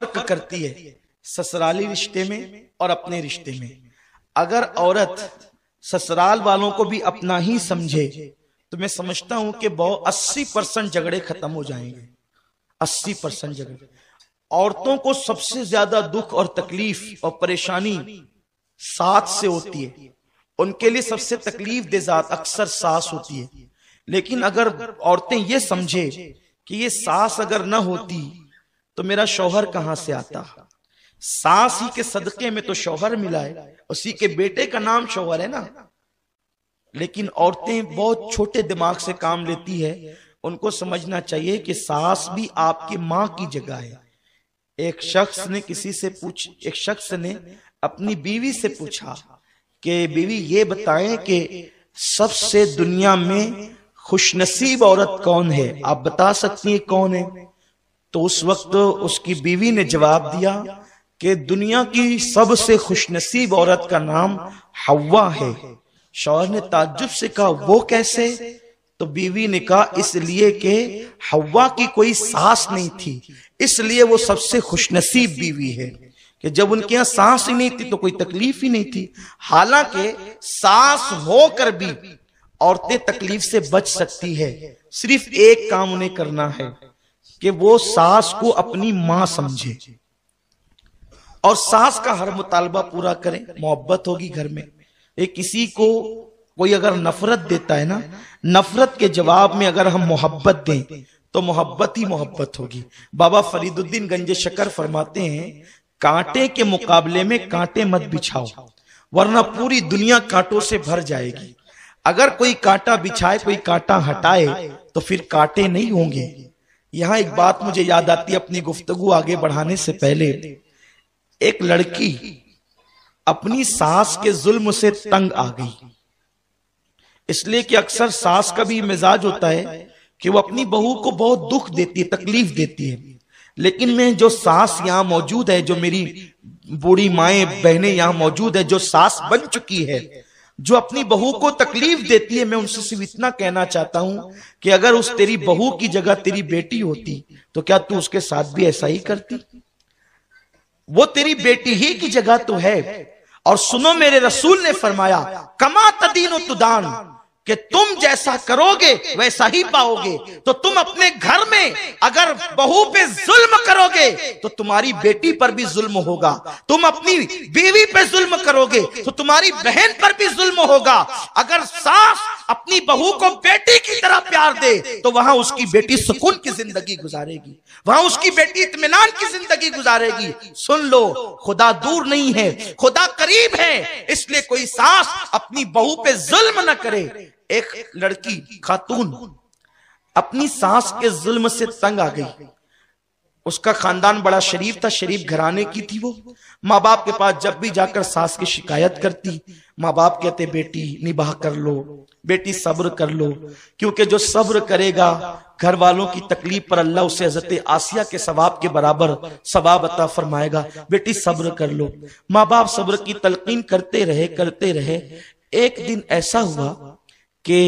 फर्क करती है ससुराली रिश्ते में और अपने रिश्ते में। अगर औरत ससुराल वालों को भी अपना ही समझे तो मैं समझता हूं कि बहुत 80% झगड़े खत्म हो जाएंगे। 80% झगड़े। औरतों को सबसे ज्यादा दुख और तकलीफ और परेशानी सास से होती है। उनके लिए सबसे तकलीफ देजात अक्सर सास होती है। लेकिन अगर औरतें ये समझे कि ये सास अगर न होती तो मेरा शौहर कहां से आता, सास ही के सदके में तो शौहर मिला है, उसी के बेटे का नाम शौहर है ना। लेकिन औरतें बहुत छोटे दिमाग से काम लेती है। उनको समझना चाहिए कि सास भी आपकी मां की जगह है। एक शख्स ने अपनी बीवी से पूछा कि बीवी ये बताएं कि सबसे दुनिया में खुशनसीब औरत कौन है, आप बता सकती हैं कौन है? तो उस वक्त उसकी बीवी ने जवाब दिया कि दुनिया की सबसे खुशनसीब औरत का नाम हव्वा है। शौहर ने ताज्जुब से कहा वो कैसे? तो बीवी ने कहा इसलिए कि हव्वा की कोई सास नहीं थी, इसलिए वो सबसे खुशनसीब बीवी है कि जब उनके यहाँ सास ही नहीं थी तो कोई तकलीफ ही नहीं थी। हालांकि सास होकर भी औरतें तकलीफ से बच सकती है। सिर्फ एक काम उन्हें करना है कि वो सास को अपनी मां समझे और सास का हर मुतालबा पूरा करें। मोहब्बत होगी घर में। एक किसी को कोई अगर नफरत देता है ना, नफरत के जवाब में अगर हम मोहब्बत दें तो मोहब्बत ही मोहब्बत होगी। बाबा फरीदुद्दीन गंजे शकर फरमाते हैं कांटे के मुकाबले में कांटे मत बिछाओ वरना पूरी दुनिया कांटों से भर जाएगी। अगर कोई कांटा बिछाए कोई कांटा हटाए तो फिर कांटे नहीं होंगे। यहां एक बात मुझे याद आती है अपनी गुफ्तगू आगे बढ़ाने से पहले। एक लड़की अपनी सास के जुल्म से तंग आ गई, इसलिए कि अक्सर सास का भी मिजाज होता है कि वो अपनी बहू को बहुत दुख देती है, तकलीफ देती है। लेकिन मैं जो सास यहां मौजूद है, जो मेरी बूढ़ी माएं बहनें यहां मौजूद है, जो सास बन चुकी है, जो अपनी बहू को तकलीफ देती है, मैं उनसे सिर्फ इतना कहना चाहता हूं कि अगर उस तेरी बहू की जगह तेरी बेटी होती तो क्या तू उसके साथ भी ऐसा ही करती? वो तेरी बेटी ही की जगह तो है। और सुनो मेरे रसूल ने फरमाया कमा तदीन तुदान, कि तुम जैसा करोगे वैसा ही पाओगे। तो तुम अपने घर में अगर बहू पे जुल्म करोगे तो तुम्हारी बेटी पर भी जुल्म होगा, तुम अपनी बीवी पे जुल्म करोगे तो तुम्हारी बहन पर भी जुल्म होगा। अगर सास अपनी बहू को बेटी की तरह प्यार दे तो वहां उसकी बेटी सुकून की जिंदगी गुजारेगी, वहां उसकी बेटी इत्मीनान की जिंदगी गुजारेगी। सुन लो, खुदा दूर नहीं है, खुदा करीब है। इसलिए कोई सास अपनी बहू पे जुल्म न करे। एक लड़की खातून अपनी सास के जुल्म से तंग आ गई। उसका खानदान बड़ा शरीफ था, शरीफ घराने की थी। वो माँ बाप के पास जब भी जाकर सास की शिकायत करती, माँ बाप कहते बेटी निबाह कर लो, बेटी सब्र कर लो, क्योंकि जो सब्र करेगा घर वालों की तकलीफ पर अल्लाह उसे हजरत आसिया के सवाब के बराबर सवाब अता फरमाएगा। बेटी सब्र कर लो। माँ बाप सब्र की तलकीन करते रहे। एक दिन ऐसा हुआ कि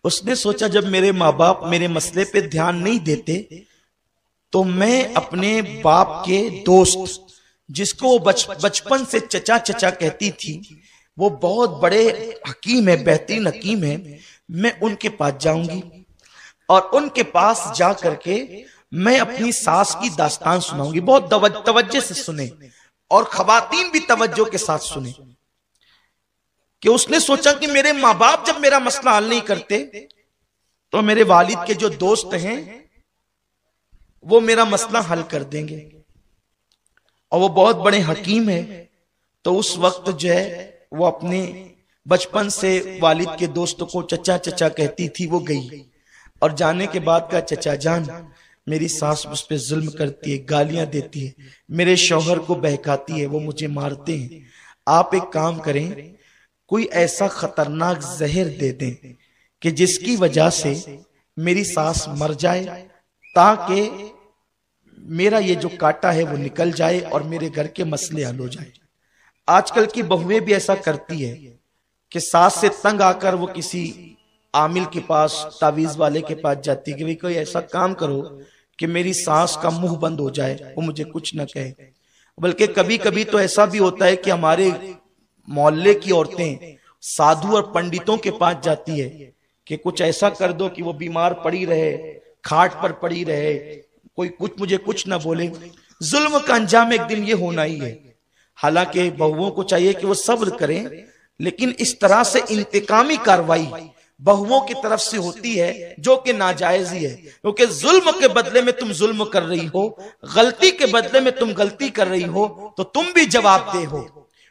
उसने सोचा जब मेरे माँ बाप मेरे मसले पे ध्यान नहीं देते तो मैं अपने बाप के दोस्त, जिसको वो बचपन से चचा चचा कहती थी, वो बहुत बड़े हकीम है, बेहतरीन हकीम है, मैं उनके पास जाऊंगी और उनके पास जा करके मैं अपनी सास की दास्तान सुनाऊंगी। बहुत तवज्जो से सुने और खवातीन भी तवज्जो के साथ सुने। कि उसने सोचा कि मेरे माँ बाप जब मेरा मसला हल नहीं करते तो मेरे वालिद के जो दोस्त हैं वो मेरा मसला हल कर देंगे, और वो बहुत बड़े हकीम है। तो उस वक्त जो है वो अपने बचपन से वालिद के दोस्तों को चचा चचा कहती थी। वो गई और जाने के बाद का चचा जान मेरी सास मुझ पे जुल्म करती है, गालियां देती है, मेरे शौहर को बहकाती है, वो मुझे मारते हैं। आप एक काम करें, कोई ऐसा खतरनाक जहर दे दें कि जिसकी वजह से मेरी सास मर जाए, ताकि मेरा ये जो कांटा है वो निकल जाए और मेरे घर के मसले हल हो जाए। आजकल की बहुएं भी ऐसा करती है कि सास से तंग आकर वो किसी आमिल के पास, तावीज वाले के पास जाती है कि भाई कोई ऐसा काम करो कि मेरी सास का मुंह बंद हो जाए, वो मुझे कुछ न कहे। बल्कि कभी कभी तो ऐसा भी होता है कि हमारे मोहल्ले की औरतें साधु और पंडितों के पास जाती है कि कुछ ऐसा कर दो कि वो बीमार पड़ी रहे, खाट पर पड़ी रहे, कोई मुझे कुछ ना बोले। जुल्म का अंजाम एक दिन ये होना ही है। हालांकि बहुओं को चाहिए कि वो सब्र करें, लेकिन इस तरह से इंतकामी कार्रवाई बहुओं की तरफ से होती है जो कि नाजायज ही है, क्योंकि जुल्म के बदले में तुम जुल्म कर रही हो, गलती के बदले में तुम गलती कर रही हो, तो तुम भी जवाबदेह हो।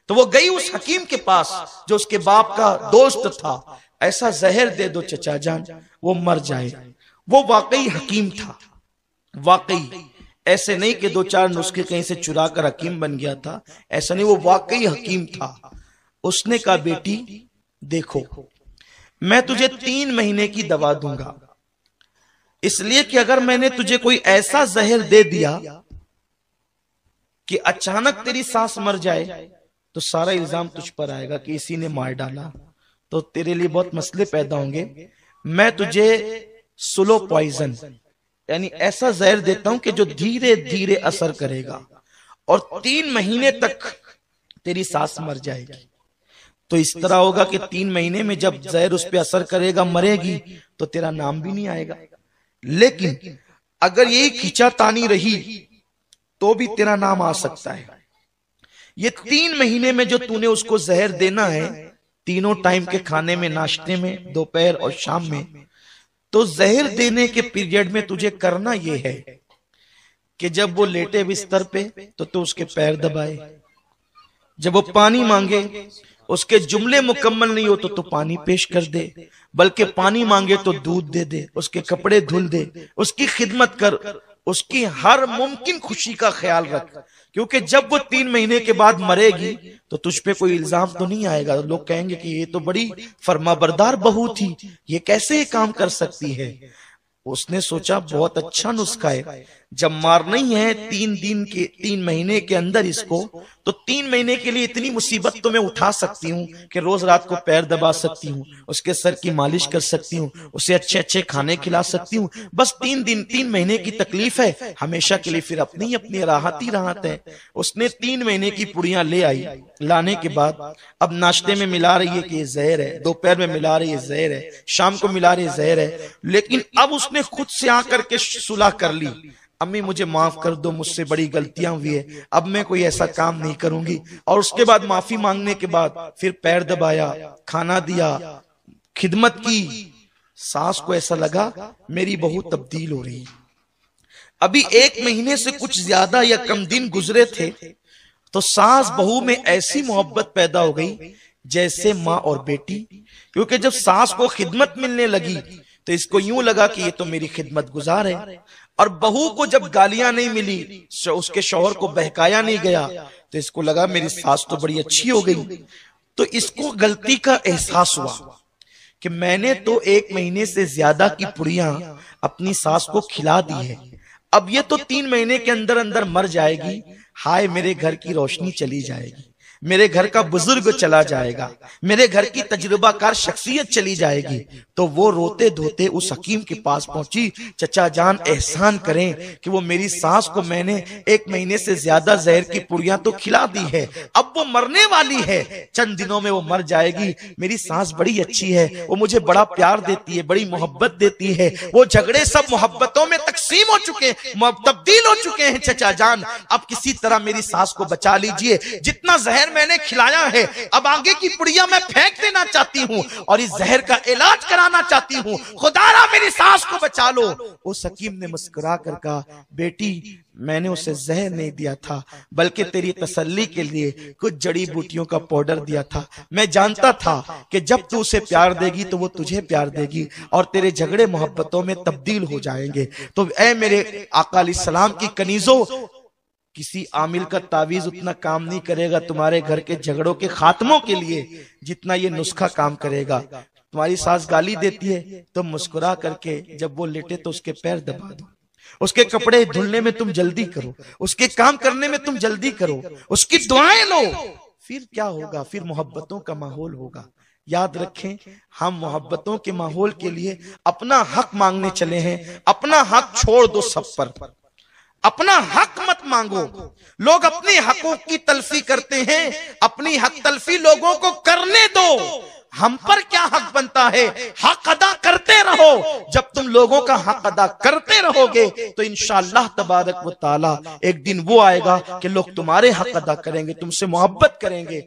तो वो गई उस हकीम के पास जो उसके बाप का दोस्त था, ऐसा जहर दे दो चचा जान वो मर जाए। वो वाकई हकीम था, वाकई, ऐसे नहीं कि 2-4 नुस्खे कहीं से चुरा कर हकीम बन गया था, ऐसा नहीं, वो वाकई हकीम था। उसने कहा बेटी देखो, मैं तुझे 3 महीने की दवा दूंगा, इसलिए कि अगर मैंने तुझे कोई ऐसा जहर दे दिया कि अचानक तेरी सास मर जाए तो सारा इल्जाम तुझ पर आएगा कि इसी ने मार डाला, तो तेरे लिए बहुत मसले पैदा होंगे। मैं तुझे स्लो पॉइजन यानी ऐसा जहर देता हूं कि जो धीरे धीरे असर करेगा और 3 महीने तक तेरी सास मर जाएगी। तो इस तरह होगा कि 3 महीने में जब जहर उस पर असर करेगा, मरेगी, तो तेरा नाम भी नहीं आएगा। लेकिन अगर यही खिंचातानी रही तो भी तेरा नाम आ सकता है। ये 3 महीने में जो तूने उसको जहर देना है, तीनों टाइम के खाने में, नाश्ते में, दोपहर और शाम में, तो जहर देने के पीरियड में तुझे करना यह है कि जब वो लेटे बिस्तर पे तो तू उसके पैर दबाए, जब वो पानी मांगे, उसके जुमले मुकम्मल नहीं हो तो पानी पेश कर दे, बल्कि पानी मांगे तो दूध दे दे, उसके कपड़े धुल दे, उसकी खिदमत कर, उसकी हर मुमकिन खुशी का ख्याल रख, क्योंकि जब वो 3 महीने के बाद मरेगी तो तुझ पे कोई इल्जाम तो नहीं आएगा। लोग कहेंगे कि ये तो बड़ी फरमाबरदार बहू थी, ये कैसे ये काम कर सकती है। उसने सोचा बहुत अच्छा नुस्खा है, जब मारना ही है 3 महीने के अंदर इसको, तो 3 महीने के लिए इतनी मुसीबत तो मैं उठा सकती हूँ कि रोज रात को पैर दबा सकती हूँ, उसके सर की मालिश कर सकती हूँ, उसे अच्छे अच्छे खाने खिला सकती हूँ। बस 3 महीने की तकलीफ है, हमेशा के लिए फिर अपनी अपनी राहत ही राहत है। उसने 3 महीने की पुड़ियां ले आई। लाने के बाद अब नाश्ते में मिला रही है कि ये जहर है, दोपहर में मिला रही है जहर है, शाम को मिला रही है जहर है। लेकिन अब उसने खुद से आकर के सुलह कर ली, अम्मी मुझे माफ कर दो, मुझसे बड़ी गलतियां हुई है, अब मैं कोई ऐसा काम नहीं करूंगी। और उसके बाद माफी मांगने के बाद फिर पैर दबाया, खाना दिया, खिदमत की। सास को ऐसा लगा मेरी बहू तब्दील हो रही। अभी 1 महीने से कुछ ज्यादा या कम दिन गुजरे थे तो सास बहू में ऐसी मोहब्बत पैदा हो गई जैसे माँ और बेटी। क्योंकि जब सास को खिदमत मिलने लगी तो इसको यूं लगा कि ये तो मेरी खिदमत गुजार है, और बहू को जब गालियां नहीं मिली, उसके शौहर को बहकाया नहीं गया, तो इसको लगा मेरी सास तो बड़ी अच्छी हो गई। तो इसको गलती का एहसास हुआ कि मैंने तो 1 महीने से ज्यादा की पुड़ियां अपनी सास को खिला दी है, अब ये तो 3 महीने के अंदर अंदर मर जाएगी। हाय मेरे घर की रोशनी चली जाएगी, मेरे घर का बुजुर्ग चला जाएगा, मेरे घर की तजुर्बाकार शख्सियत चली जाएगी। तो वो रोते धोते उस हकीम के पास पहुंची, चचा जान एहसान करें कि वो मेरी सास को मैंने 1 महीने से ज्यादा जहर की पुड़ियां तो खिला दी है, अब वो मरने वाली है, चंद दिनों में वो मर जाएगी। मेरी सास बड़ी अच्छी है, वो मुझे बड़ा प्यार देती है, बड़ी मोहब्बत देती है, वो झगड़े सब मोहब्बतों में तकसीम हो चुके, तब्दील हो चुके हैं। चचा जान अब किसी तरह मेरी सास को बचा लीजिए, जितना जहर मैंने खिलाया है अब आगे की पुड़िया मैं फेंक देना चाहती हूँ और इस जहर का इलाज कराना चाहती हूँ, खुदारा मेरी सास को बचा लो। उस हकीम ने मुस्कुरा कर कहा बेटी मैंने उसे जहर नहीं दिया था, बल्कि तेरी तसल्ली के लिए कुछ जड़ी बूटियों का पाउडर दिया था। मैं जानता था कि जब तू उसे प्यार देगी तो वो तुझे प्यार देगी और तेरे झगड़े मोहब्बतों में तब्दील हो जाएंगे। तो ऐ मेरे आका अलैहिस्सलाम की कनीजों, किसी आमिल का तावीज उतना काम नहीं करेगा तुम्हारे घर के झगड़ों के खात्मों के लिए जितना ये नुस्खा काम करेगा। तुम्हारी सास गाली देती है तो मुस्कुरा करके जब वो लेटे तो उसके पैर दबा दो, उसके कपड़े धुलने में तुम जल्दी करो, उसके काम करने में तुम जल्दी करो, उसकी दुआएं लो। फिर क्या होगा, फिर मोहब्बतों का माहौल होगा। याद रखें, हम मोहब्बतों के माहौल के लिए अपना हक मांगने चले हैं। अपना हक छोड़ दो सब पर, अपना हक मत मांगो। लोग अपनी हकों की तलफी करते हैं, अपनी हक तलफी लोगों को करने दो। हम पर क्या हक बनता है, हक अदा करते रहो। जब तुम लोगों का हक अदा करते रहोगे तो इंशाअल्लाह तबारक व ताला एक दिन वो आएगा कि लोग तुम्हारे हक अदा करेंगे, तुमसे मोहब्बत करेंगे।